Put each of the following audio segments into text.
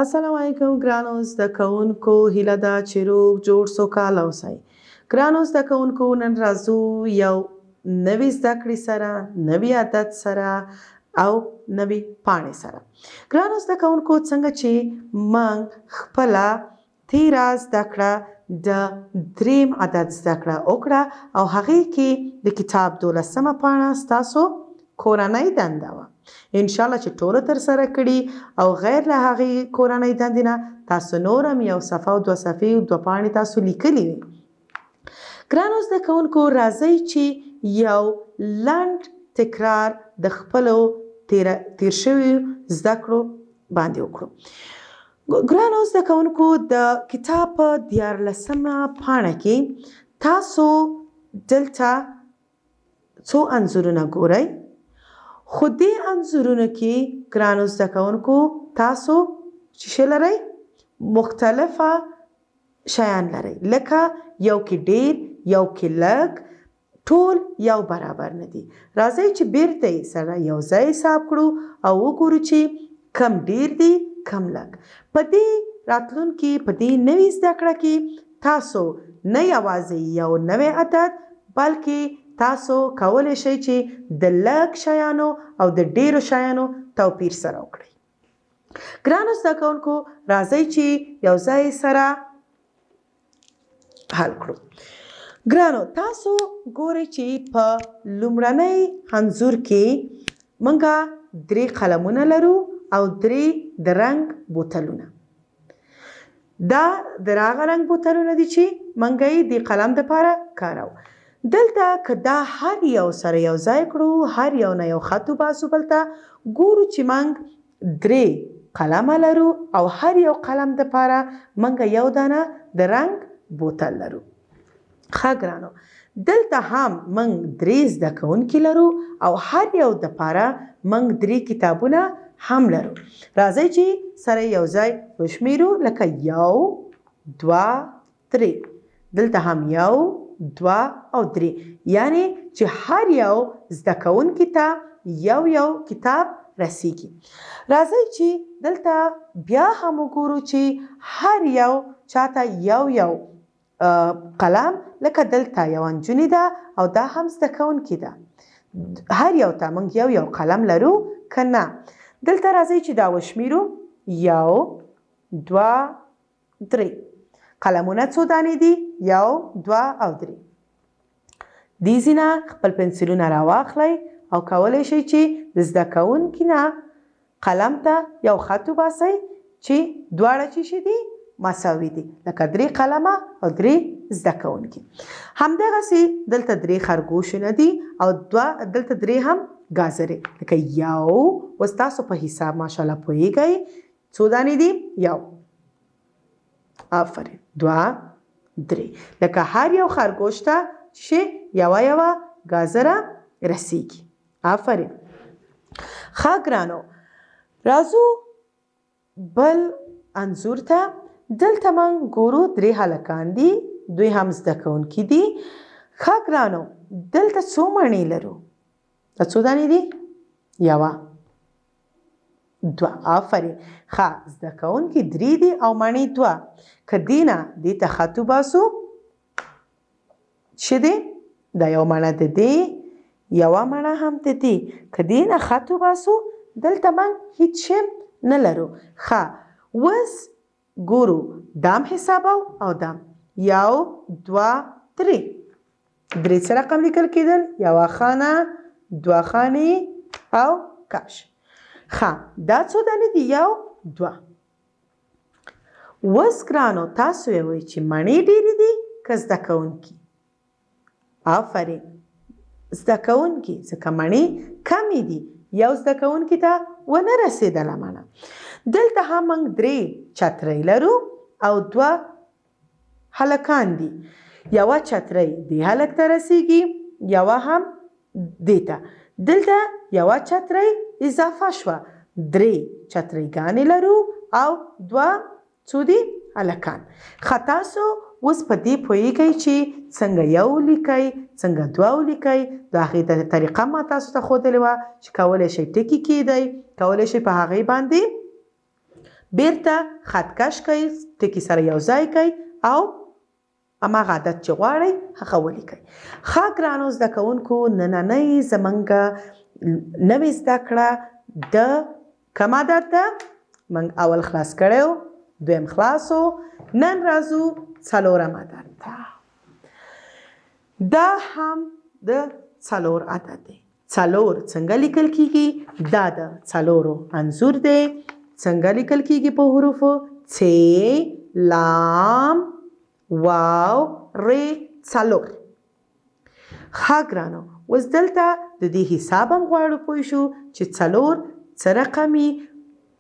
السلام علیکم ګرانو زده کوونکو، هیله ده چې روغ جوړ سوکاله اوسئ. ګرانو زده کوونکو، نن راځو یو نوې زده کړې سره، نوې عدد سره او نوې پاڼې سره. ګرانو زده کوونکو، څنګه چې موږ خپله تېره زده کړه د دریم عدد زده کړه وکړه او هغې کې د کتاب 12مه پاڼه ستاسو کورنۍ دنده وه. انشاءالله چې ټولو ترسره کړي او غیر له هغې کورنۍ دندې نه تاسو نور هم یو صفحه او دوه صفحې او دوه پاڼې تاسو لیکلي وي. ګرانو زده کوونکو، راځئ چې یو لنډ تکرار د خپلو تیر شویو زده کړو باندې وکړو. ګرانو زده کوونکو، د کتاب په 14مه پاڼه کې تاسو دلته څو انځورونه ګورئ، خو دې انځورونو کې ګرانو زده کوونکو تاسو څه لرئ؟ مختلفه شیان لرئ، لکه یو کې ډیر، یو کې لږ، ټول یو برابر نه دي. راځئ چې بیرته یې سره یو ځای حساب کړو او وګورو چې کم ډیر دي کم لږ. په دې راتلونکي په دې نوې زده کړه کې تاسو نه یوازې یو نوی عدد بلکې تاسو کولی شئ چې د لږ شیانو او د ډیرو شیانو توپیر سره وکړئ. ګرانو زده کوونکو، راځئ چې یو ځای سره حل کړو. ګرانو، تاسو ګورئ چې په لومړنۍ انځور کې موږ 3 قلمونه لرو او 3 د رنګ بوتلونه. دا د هغه رنګ بوتلونه دي چې موږ یې د قلم دپاره کاروو. دلته که دا هر یو سره یو ځای کړو، هر یو نه یو خط وباسو بلته، ګورو چې موږ 3 قلمه لرو او هر یو قلم دپاره موږ یو دانه د رنګ بوتل لرو. ښه ګرانو، دلته هم موږ 3 زده کوونکي لرو او هر یو دپاره موږ 3 کتابونه هم لرو. راځئ چې سره یو ځای وشمیرو، لکه 1 2 3. دلته هم 1 2 او 3، یعنی چې هر یو زده کوونکي ته یو کتاب رسیږي. راځئ چې دلته بیا هم وګورو چې هر یو چاته یو قلم، لکه دلته یو نجونې ده او دا هم زده کوونکې ده، هر یو ته موږ یو قلم لرو که نه؟ دلته راځئ چې دا وشمیرو، 1 2 3. قلمونه څو دانې دي؟ 1 2 او 3. دې ځینه خپل پنسلونه راواخلئ او کولی شئ چې د زده کوونکي نه قلم ته یو خط وباسئ چې دواړه چې شي دي مساوي دي، لکه 3 قلمه او 3 زده کوونکي. همدغسې دلته 3 خرګوشونه دي او دلته 3 هم ګازرې، لکه 1. اوس تاسو په حساب ماشاءالله پوهیږئ څو دانې دي؟ 1. آفرین. 2 3. لکه هر یو خرګوش ته چې یوه ګازره رسیږي. آفرین. ښه ګرانو، راځو بل انځور ته. دلته موږ ګورو 3 هلکان دي، دوی هم زده کوونکي دي. ښه ګرانو، دلته څو مڼې لرو؟ دا څو دانې دي؟ 1 2. آفرین. ښه، زده کوونکي 3 دي او مڼې 2. که دې نه دې ته خط وباسو، څه دی؟ دا یو مڼه د دې، یوه مڼه هم د دې. که دې نه خط وباسو، دلته موږ هیڅ شی نه لرو. ښه، اوس ګورو دام حسابو او دام. 1 2 3. 3 څه رقم لیکل کېدل؟ 1 خانه، 2 خانې او کش. ښه، دا څو دانې دي؟ 1 2. اوس ګرانو، تاسو یې وایئ چې مڼې ډېرې دي که زده کوونکي؟ آفرین، زده کوونکي، ځکه مڼې کمې دي، یو زده کوونکي ته ونه رسېدله مڼه. دلته هم موږ 3 چترۍ لرو او 2 هلکان دي. یوه چترۍ دې هلک ته رسیږي، یوه هم دې ته. دلته یوه چترۍ اضافه شوه، 3 چترۍګانې لرو او 2 څو دي؟ هلکان. ښه، تاسو اوس په دې پوهیږئ چې څنګه 1 ولیکئ، څنګه 2 ولیکئ. د هغې طریقه ما تاسو ته ښودلې وه چې کولی شئ ټکي کیږدئ، کولی شئ په هغې باندې بیرته خطکش کوئ ټکي سره یو ځای کوئ او هماغه عدد چې غواړئ هغه ولیکئ. ښه ګرانو زده کوونکو نننۍ زموږ نوې زده کړه د کوم عدد ده؟ موږ اول خلاص کړی و، دویم خلاص و، نن راځو څلورم عدد ته. دا هم د څلور عدد دی. څلور څنګه لیکل کیږي؟ دا د څلورو انځور دی. څنګه لیکل کیږي په حروفو؟ څ، لام، واو، ری، څلور. ښه ګرانو اوس دلته د دې حساب هم غواړو پوه شو چې څلور څه رقمي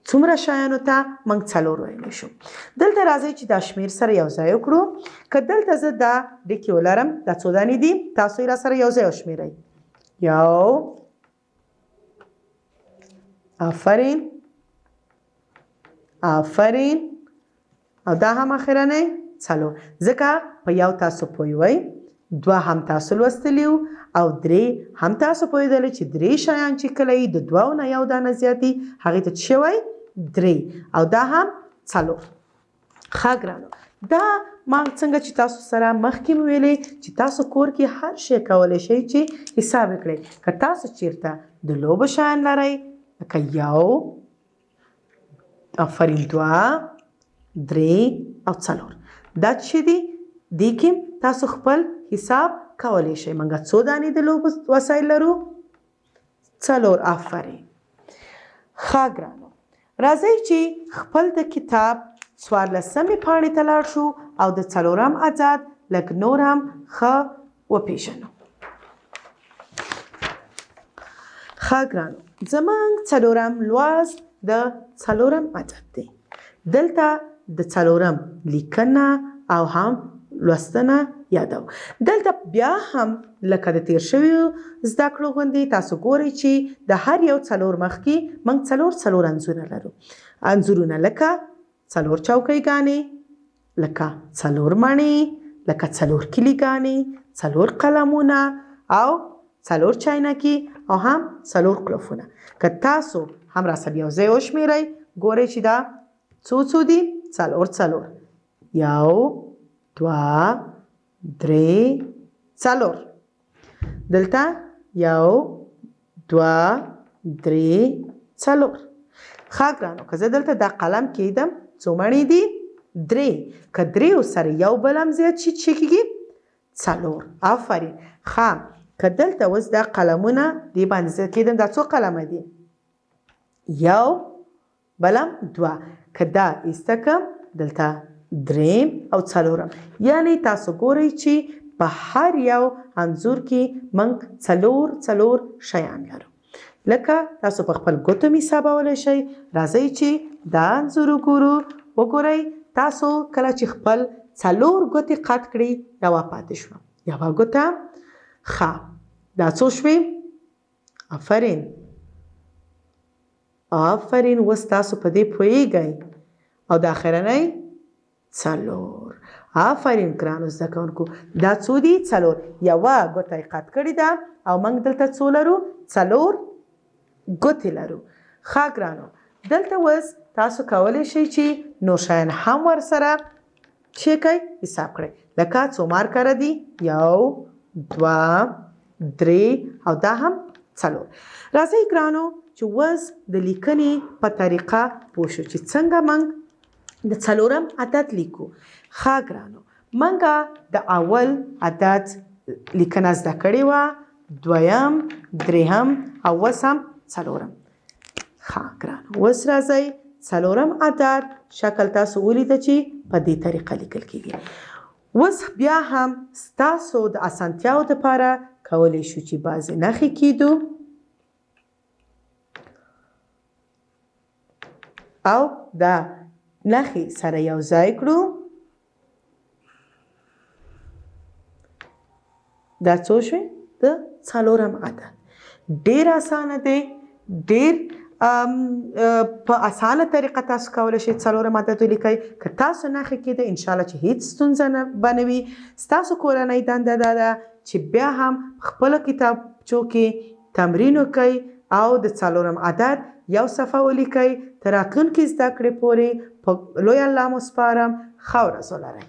څومره شیانو ته موږ څلور ویلی شو. دلته راځئ چې دا شمیر سره یو ځای وکړو. که دلته زه دا ډکې ولرم دا څو دانې دي تاسو یې راسره یو ځای وشمېرئ. یو، آفرین، آفرین، او دا هم اخرنی څلور. ځکه په یو تاسو پوهیوئ، دوه هم تاسو لوستلي وو او درې هم تاسو پوهېدلی چې درې شیان چې کله یي د دوو نه یو دانه زیات وي هغې ته څه شوی؟ درې. او دا هم څلور. ښه ګرانو دا ما څنګه چې تاسو سره مخکې مې ویلې چې تاسو کور کې هر شی کولی شئ چې حساب وکړئ. که تاسو چیرته د لوبو شیان لرئ لکه یو، آفرین، دوه، درې او څلور، دا چې دي دې کې تاسو خپل حساب کولی شئ. موږ څو دانې د لوبو وسایل لرو؟ څلور. آفرین. ښه ګرانو راځئ چې خپل د کتاب 14مې پاڼې ته لاړ شو او د څلورم عدد لږ نور هم ښه وپېژنو. ښه ګرانو زموږ څلورم لوست د څلورم عدد دی. دلته د څلورم لیکنه او هم لوستنه یادو. دلته بیا هم لکه د تیر شویو زده کړو غوندې تاسو ګورئ چې د هر یو څلور مخکې موږ څلور انځورونه لرو. انځورونه لکه څلور چوکۍ لکه څلور مڼې، لکه څلور کلیګانې، څلور قلمونه او څلور چاینکي او هم څلور قلفونه. که تاسو هم راسره یو ځای وشمېرئ ګورئ چې دا څو دي؟ څلور. یو، دوه، درې، څلور. دلته یو، دوه، درې، څلور. ښه ګرانو که زه دلته دا قلم کیږدم څو مڼې دي؟ درې. که دریو سره یو بل هم زیات شي څه کیږي؟ څلور. آفرین. ښه که دلته اوس دا قلمونه دې باندې زه کیږدم دا څو قلمه دي؟ یو، بلم دوه. که دا ایسته کړم دلته دریم او څلورم. یعنی تاسو ګورئ چې په هر یو انځور کې موږ څلور شیان لرو. لکه تاسو په خپل ګوتو هم حسابولی شئ. راځئ چې دا انځور وګورو. وګورئ تاسو کله چې خپل څلور ګوتې قط کړئ یوه پاتې شوه. یوه ګوته. ښه دا څو شوې؟ آفرین. آفرین. اوس تاسو په دې پوهیږئ. او د اخرنۍ څلور. آفرین ګرانو زده کوونکو دا څو دي؟ څلور. یوه ګوته یې قط کړې ده او موږ دلته څو لرو؟ څلور ګوتې لرو. ښه ګرانو دلته اوس تاسو کولی شئ چې نور شیان هم ورسره څه کوئ؟ حساب کړئ. لکه څو مارکره دي؟ یو، دوه، درې او دا هم څلور. راځئ ګرانو چې اوس د لیکنې په طریقه پوه شو چې څنګه موږ د څلورم عدد لیکو. ښه ګرانو موږ د اول عدد لیکنه زده کړې وه، دویم، درېیم او اوس هم څلورم. ښه ګرانو اوس راځئ څلورم عدد شکل تاسو ولیده چې په دې طریقه لیکل کیږي. اوس بیا هم ستاسو د اسانتیاو دپاره کولی شو چې بعضې نښې کیدو او دا نښې سره یو ځای کړو. دا څو شوې؟ د څلورم عدد. ډېر اسانه دی. ډېر په اسانه طریقه تاسو کولی شئ څلورم عدد ولیکئ. که تاسو نښې کیده انشاءالله چې هیڅ ستونزه به نه وي. ستاسو کورنۍ دنده دا ده چې بیا هم خپلو کتابچو کې تمرین وکئ او د څلورم عدد یو صفحه ولیکئ. تر راتلونکي زده کړې پورې په لوی الله مو سپارم. ښه ورځ ولرئ.